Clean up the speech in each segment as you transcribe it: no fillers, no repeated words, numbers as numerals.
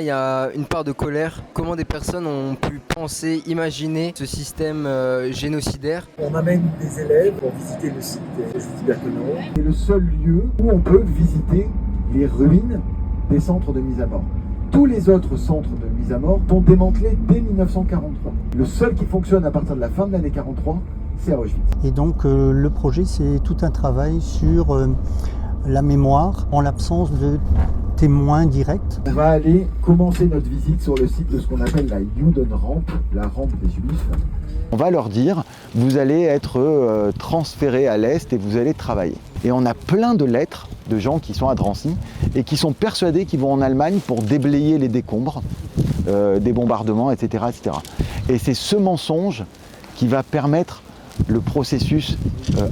Il y a une part de colère. Comment des personnes ont pu penser, imaginer ce système génocidaire? On amène des élèves pour visiter le site des Juifs-Birkenau. C'est le seul lieu où on peut visiter les ruines des centres de mise à mort. Tous les autres centres de mise à mort sont démantelés dès 1943. Le seul qui fonctionne à partir de la fin de l'année 43, c'est à Auschwitz. Et donc le projet, c'est tout un travail sur la mémoire en l'absence de témoins directs. On va aller commencer notre visite sur le site de ce qu'on appelle la Judenramp, la rampe des Juifs. On va leur dire, vous allez être transférés à l'Est et vous allez travailler. Et on a plein de lettres de gens qui sont à Drancy et qui sont persuadés qu'ils vont en Allemagne pour déblayer les décombres, des bombardements, etc., etc. Et c'est ce mensonge qui va permettre le processus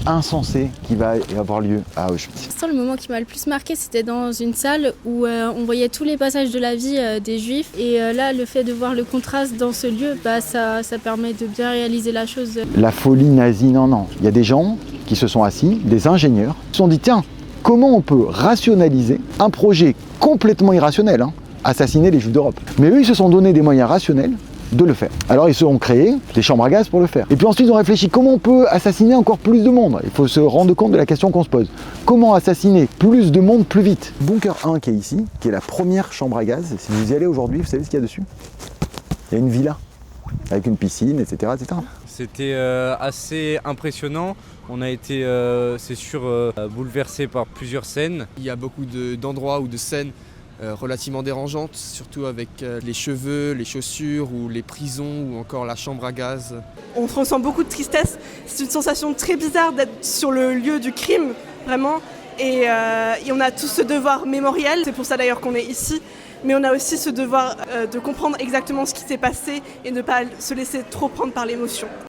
insensé qui va avoir lieu à Auschwitz. Le moment qui m'a le plus marqué, c'était dans une salle où on voyait tous les passages de la vie des Juifs. Et là, le fait de voir le contraste dans ce lieu, ça permet de bien réaliser la chose. La folie nazie, non. Il y a des gens qui se sont assis, des ingénieurs, qui se sont dit, tiens, comment on peut rationaliser un projet complètement irrationnel, assassiner les Juifs d'Europe. Mais eux, ils se sont donné des moyens rationnels de le faire. Alors ils se sont créés des chambres à gaz pour le faire. Et puis ensuite ils ont réfléchi comment on peut assassiner encore plus de monde. Il faut se rendre compte de la question qu'on se pose. Comment assassiner plus de monde plus vite? Bunker 1 qui est ici, qui est la première chambre à gaz. Si vous y allez aujourd'hui, vous savez ce qu'il y a dessus? Il y a une villa avec une piscine, etc. etc. C'était assez impressionnant. On a été, c'est sûr, bouleversé par plusieurs scènes. Il y a beaucoup d'endroits ou de scènes relativement dérangeantes, surtout avec les cheveux, les chaussures ou les prisons ou encore la chambre à gaz. On ressent beaucoup de tristesse. C'est une sensation très bizarre d'être sur le lieu du crime, vraiment. Et on a tous ce devoir mémoriel. C'est pour ça d'ailleurs qu'on est ici. Mais on a aussi ce devoir de comprendre exactement ce qui s'est passé et ne pas se laisser trop prendre par l'émotion.